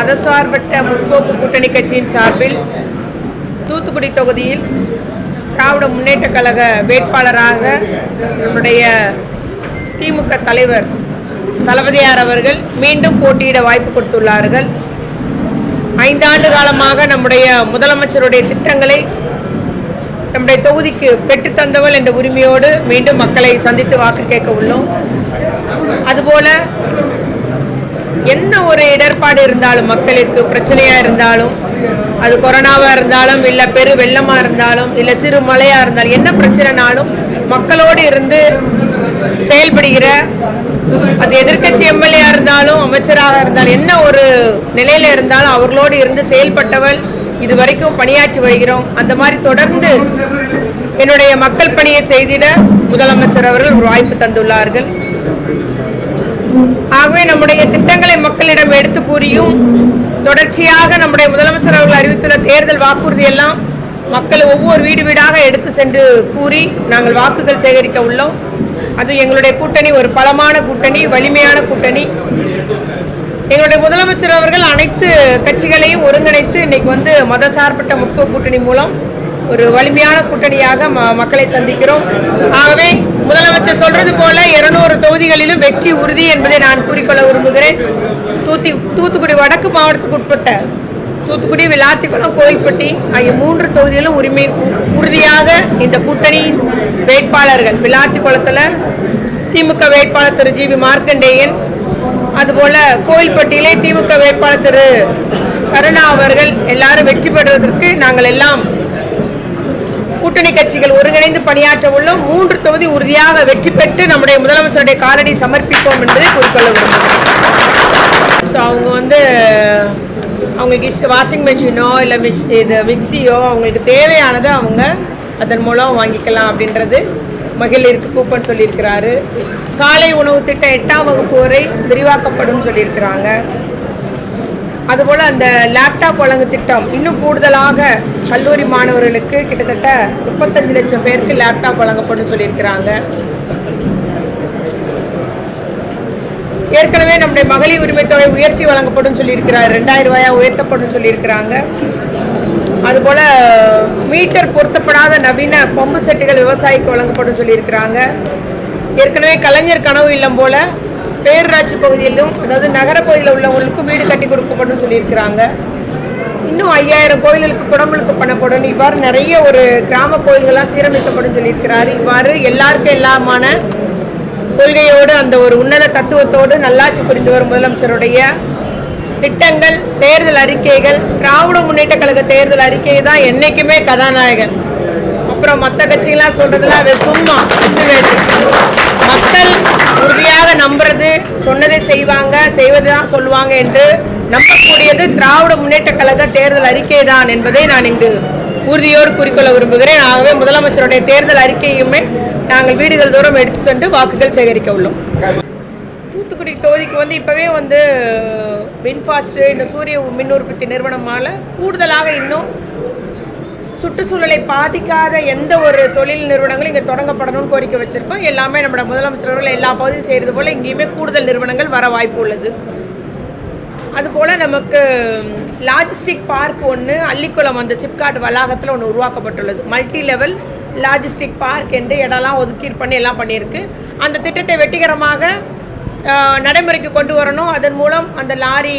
மதசார்பற்ற முற்போக்கு கூட்டணி கட்சியின் சார்பில் தூத்துக்குடி தொகுதியில் திராவிட முன்னேற்ற கழக வேட்பாளராக நம்முடைய திமுக தலைவர் தளபதியார் அவர்கள் மீண்டும் போட்டியிட வாய்ப்பு கொடுத்துள்ளார்கள். 5 ஆண்டு காலமாக நம்முடைய முதலமைச்சருடைய திட்டங்களை நம்முடைய தொகுதிக்கு பெற்று தந்தவள் என்ற உரிமையோடு மீண்டும் மக்களை சந்தித்து வாக்கு கேட்க உள்ளோம். அதுபோல என்ன ஒரு இடர்பாடு இருந்தாலும், மக்களுக்கு பிரச்சனையாக இருந்தாலும், அது கொரோனாவாக இருந்தாலும், இல்லை பெரு வெள்ளமாக இருந்தாலும், இல்லை சிறு மழையாக இருந்தாலும், என்ன பிரச்சனைனாலும் மக்களோடு இருந்து செயல்படுகிற, அது எதிர்க்கட்சி எம்எல்ஏ இருந்தாலும் அமைச்சராக இருந்தாலும், என்ன ஒரு நிலையில் இருந்தாலும் அவர்களோடு இருந்து செயல்பட்டவள் இதுவரைக்கும் பணியாற்றி வருகிறோம். அந்த மாதிரி தொடர்ந்து என்னுடைய மக்கள் பணியை செய்திட முதலமைச்சர் அவர்கள் ஒரு வாய்ப்பு தந்துள்ளார்கள். ஆகவே நம்முடைய திட்டங்களை மக்களிடம் எடுத்து கூறியும் தொடர்ச்சியாக நம்முடைய முதலமைச்சர் அவர்கள் அறிவித்துள்ள தேர்தல் வாக்குறுதி எல்லாம் மக்கள் ஒவ்வொரு வீடு வீடாக எடுத்து சென்று கூறி நாங்கள் வாக்குகள் சேகரிக்க உள்ளோம். அது எங்களுடைய கூட்டணி ஒரு பலமான கூட்டணி, வலிமையான கூட்டணி. எங்களுடைய முதலமைச்சர் அவர்கள் அனைத்து கட்சிகளையும் ஒருங்கிணைத்து இன்னைக்கு மதசார்பற்ற முற்போக்கு கூட்டணி மூலம் ஒரு வலிமையான கூட்டணியாக மக்களை சந்திக்கிறோம். ஆகவே முதலமைச்சர் சொல்றது போல 200 தொகுதிகளிலும் வெற்றி உறுதி என்பதை நான் கூறிக்கொள்ள விரும்புகிறேன். தூத்துக்குடி வடக்கு மாவட்டத்துக்கு உட்பட்ட தூத்துக்குடி, விளாத்திக்குளம், கோயில்பட்டி ஆகிய 3 தொகுதிகளும் உறுதியாக இந்த கூட்டணியின் வேட்பாளர்கள், விளாத்திக்குளத்தில் திமுக வேட்பாளர் திரு ஜி.வி. மார்க்கண்டேயன், அதுபோல கோயில்பட்டியிலே திமுக வேட்பாளர் திரு கருணா அவர்கள் எல்லாரும் வெற்றி பெறுவதற்கு நாங்கள் எல்லாம் கூட்டணி கட்சிகள் ஒருங்கிணைந்து பணியாற்ற உள்ளோம். 3 தொகுதி உறுதியாக வெற்றி பெற்று நம்முடைய முதலமைச்சருடைய காலடி சமர்ப்பிப்போம் என்பதை குறிக்கொள்ள விரும்புகிறோம். ஸோ அவங்களுக்கு வாஷிங் மிஷினோ இல்லை மிக்சியோ அவங்களுக்கு தேவையானதை அவங்க அதன் மூலம் வாங்கிக்கலாம் அப்படின்றது மகளிருக்கு கூப்பன் சொல்லியிருக்கிறாரு. காலை உணவு திட்டம் 8ஆம் வகுப்பு வரை விரிவாக்கப்படும் சொல்லியிருக்கிறாங்க. அதுபோல் அந்த லேப்டாப் வழங்கு திட்டம் இன்னும் கூடுதலாக கல்லூரி மாணவர்களுக்கு கிட்டத்தட்ட 35 லட்சம் பேருக்கு லேப்டாப் வழங்கப்படும் சொல்லியிருக்கிறாங்க. ஏற்கனவே நம்முடைய மகளிர் உரிமை தொகை உயர்த்தி வழங்கப்படும் சொல்லியிருக்கிறார், 2000 ரூபாயா உயர்த்தப்படும் சொல்லியிருக்கிறாங்க. அதுபோல் மீட்டர் பொருத்தப்படாத நவீன பம்பு செட்டுகள் விவசாயிக்கு வழங்கப்படும் சொல்லியிருக்கிறாங்க. ஏற்கனவே கலைஞர் கனவு இல்லம் போல பேரூராட்சி பகுதியிலும், அதாவது நகர பகுதியில் உள்ளவங்களுக்கும் வீடு கட்டி கொடுக்கப்படும் சொல்லியிருக்கிறாங்க. இன்னும் 5000 கோயில்களுக்கு குடமுழுக்கு பண்ணப்படும். இவ்வாறு நிறைய ஒரு கிராம கோயில்கள்லாம் சீரமைக்கப்படும் சொல்லியிருக்கிறாரு. இவ்வாறு எல்லாருக்கும் எல்லாமான கொள்கையோடு அந்த ஒரு உன்னத தத்துவத்தோடு நல்லாட்சி புரிந்து வரும் முதலமைச்சருடைய திட்டங்கள், தேர்தல் அறிக்கைகள், திராவிட முன்னேற்ற கழக தேர்தல் அறிக்கை தான் என்னைக்குமே கதாநாயகன். அப்புறம் மற்ற கட்சிகள்லாம் சொல்றதுலாம் சும்மா மக்கள் உறுதியாக நம்புறது, சொன்னதை செய்வாங்க, செய்வது தான் சொல்லுவாங்க என்று நம்பக்கூடியது திராவிட முன்னேற்ற கழக தேர்தல் அறிக்கை தான் என்பதை நான் இங்கு உறுதியோடு குறிக்கொள்ள விரும்புகிறேன். ஆகவே முதலமைச்சருடைய தேர்தல் அறிக்கையுமே நாங்கள் வீடுகள் தோறும் எடுத்து சென்று வாக்குகள் சேகரிக்க உள்ளோம். தூத்துக்குடி தொகுதிக்கு இப்போவே வின்ஃபாஸ்ட் இந்த சூரிய மின் உற்பத்தி நிறுவனமால் கூடுதலாக இன்னும் சுற்றுச்சூழலை பாதிக்காத எந்த ஒரு தொழில் நிறுவனங்களும் இங்கே தொடங்கப்படணும்னு கோரிக்கை வச்சுருக்கோம். எல்லாமே நம்மளோட முதலமைச்சர்கள் எல்லா பகுதியும் செய்கிறது போல் இங்கேயுமே கூடுதல் நிறுவனங்கள் வர வாய்ப்பு உள்ளது. அதுபோல் நமக்கு லாஜிஸ்டிக் பார்க் ஒன்று அள்ளிக்குளம் அந்த சிப்காட் வளாகத்தில் ஒன்று உருவாக்கப்பட்டுள்ளது. மல்டி லெவல் லாஜிஸ்டிக் பார்க் என்று இடம்லாம் ஒதுக்கீடு பண்ணி எல்லாம் பண்ணியிருக்கு. அந்த திட்டத்தை வெற்றிகரமாக நடைமுறைக்கு கொண்டு வரணும். அதன் மூலம் அந்த லாரி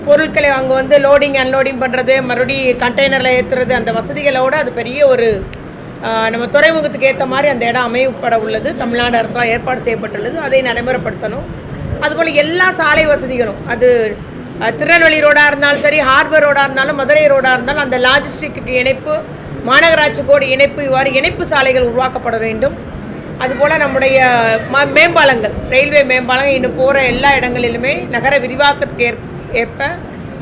பொருட்களை அங்கே லோடிங் அன்லோடிங் பண்ணுறது, மறுபடியும் கண்டெய்னரில் ஏற்றுறது, அந்த வசதிகளோடு அது பெரிய ஒரு நம்ம துறைமுகத்துக்கு ஏற்ற மாதிரி அந்த இடம் அமையப்பட உள்ளது. தமிழ்நாடு அரசால் ஏற்பாடு செய்யப்பட்டுள்ளது. அதை நடைமுறைப்படுத்தணும். அதுபோல் எல்லா சாலை வசதிகளும், அது திருநெல்வேலி ரோடாக இருந்தாலும் சரி, ஹார்பர் ரோடாக இருந்தாலும், மதுரை ரோடாக இருந்தாலும், அந்த லாஜிஸ்டிக்கு இணைப்பு, மாநகராட்சிக்கோடு இணைப்பு, இவ்வாறு இணைப்பு சாலைகள் உருவாக்கப்பட வேண்டும். அதுபோல் நம்முடைய மேம்பாலங்கள், ரயில்வே மேம்பாலங்கள் இன்னும் போகிற எல்லா இடங்களிலுமே நகர விரிவாக்கத்துக்கு ஏற்ப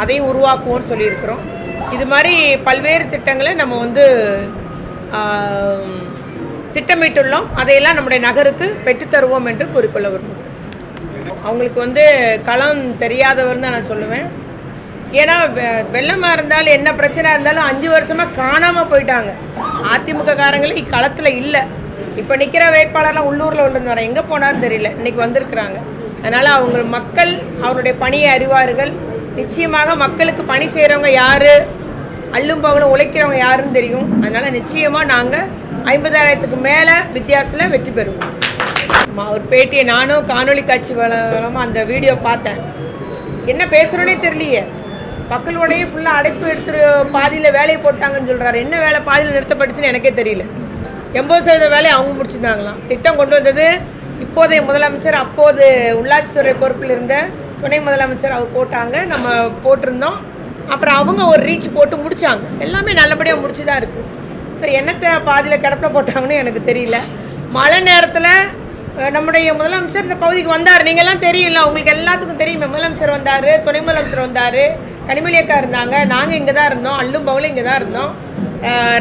அதையும் உருவாக்குவோம்னு சொல்லியிருக்கிறோம். இது மாதிரி பல்வேறு திட்டங்களை நம்ம திட்டமிட்டுள்ளோம். அதையெல்லாம் நம்முடைய நகருக்கு பெற்றுத்தருவோம் என்று கூறிக்கொள்ள விரும்புகிறோம். அவங்களுக்கு களம் தெரியாதவர் தான் நான் சொல்லுவேன். ஏன்னா வெள்ளமாக இருந்தாலும் என்ன பிரச்சனை இருந்தாலும் 5 வருஷமாக காணாமல் போயிட்டாங்க. அதிமுக காரங்களே களத்தில் இல்லை. இப்போ நிற்கிற வேட்பாளர்லாம் உள்ளூரில் உள்ளது எங்கே போனார்னு தெரியல, இன்றைக்கி வந்திருக்கிறாங்க. அதனால் அவங்க மக்கள் அவருடைய பணியை அறிவார்கள். நிச்சயமாக மக்களுக்கு பணி செய்கிறவங்க யார், அல்லும் பகலும் உழைக்கிறவங்க யாருன்னு தெரியும். அதனால் நிச்சயமாக நாங்கள் 50,000க்கு மேலே வித்தியாசத்தில் வெற்றி பெறுவோம். ஒரு பேட்டியை நானும் காணொலி காட்சி மூலமாக அந்த வீடியோ பார்த்தேன். என்ன பேசுகிறோன்னே தெரியலையே. மக்களுடைய ஃபுல்லாக அடைப்பு எடுத்துட்டு பாதியில் வேலையை போட்டாங்கன்னு சொல்கிறாரு. என்ன வேலை பாதியில் நிறுத்தப்பட்டுச்சுன்னு எனக்கே தெரியல. 80% வேலையை அவங்க முடிச்சுருந்தாங்களாம். திட்டம் கொண்டு வந்தது இப்போதைய முதலமைச்சர், அப்போது உள்ளாட்சித்துறை பொறுப்பில் இருந்த துணை முதலமைச்சர் அவர் போட்டாங்க. நம்ம போட்டிருந்தோம். அப்புறம் அவங்க ஒரு ரீச் போட்டு முடித்தாங்க. எல்லாமே நல்லபடியாக முடிச்சு தான் இருக்குது. ஸோ என்னத்தை பாதியில் கிடப்பில் போட்டாங்கன்னு எனக்கு தெரியல. மழை நேரத்தில் நம்முடைய முதலமைச்சர் இந்த பகுதிக்கு வந்தார். நீங்கள்லாம் தெரியல, உங்களுக்கு எல்லாத்துக்கும் தெரியுமே. முதலமைச்சர் வந்தார், துணை முதலமைச்சர் வந்தார், கனிமொழி அக்கா இருந்தாங்க, நாங்கள் இங்கே தான் இருந்தோம், அல்லும் பகலும் இங்கே தான் இருந்தோம்.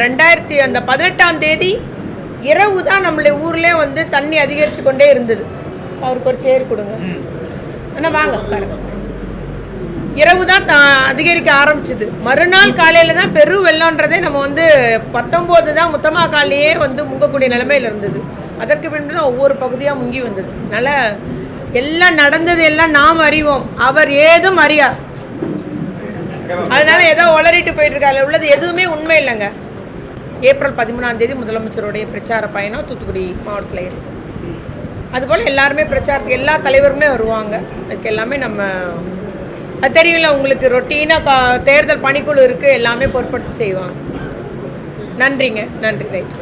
2018ஆம் தேதி இரவு தான் நம்மளுடைய ஊர்லேயே வந்து தண்ணி அதிகரித்து கொண்டே இருந்தது. அவருக்கு ஒரு சேர் கொடுங்க அண்ணா, வாங்க உட்காருங்க. இரவு தான் அதிகரிக்க ஆரம்பிச்சுது. மறுநாள் காலையில் தான் பெரு வெள்ளம்ன்றதே நம்ம வந்து 19 தான் முத்தமா காலையே வந்து முங்கக்கூடிய நிலைமையில் இருந்தது. அதற்கு பின்பு தான் ஒவ்வொரு பகுதியாக முங்கி வந்தது. அதனால் எல்லாம் நடந்தது எல்லாம் நாம் அறிவோம், அவர் ஏதும் அறியார். அதனால ஏதோ உளறிட்டு போயிட்டு இருக்காரு. உள்ளது எதுவுமே உண்மை இல்லைங்க. ஏப்ரல் 13ஆம் தேதி முதலமைச்சருடைய பிரச்சார பயணம் தூத்துக்குடி மாவட்டத்தில் இருக்கும். அதுபோல் எல்லாருமே பிரச்சாரத்துக்கு எல்லா தலைவருமே வருவாங்க. அதுக்கு எல்லாமே நம்ம அது தெரியல உங்களுக்கு. ரொட்டீனாக தேர்தல் பணிக்குழு இருக்குது, எல்லாமே பொறுப்படுத்தி செய்வாங்க. நன்றிங்க, நன்றி. ரைட்.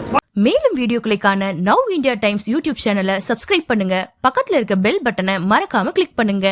மேலும் வீடியோக்களை காண நவ் இந்தியா டைம்ஸ் யூடியூப் சேனலை சப்ஸ்கிரைப் பண்ணுங்க. பக்கத்துல இருக்க பெல் பட்டனை மறக்காம கிளிக் பண்ணுங்க.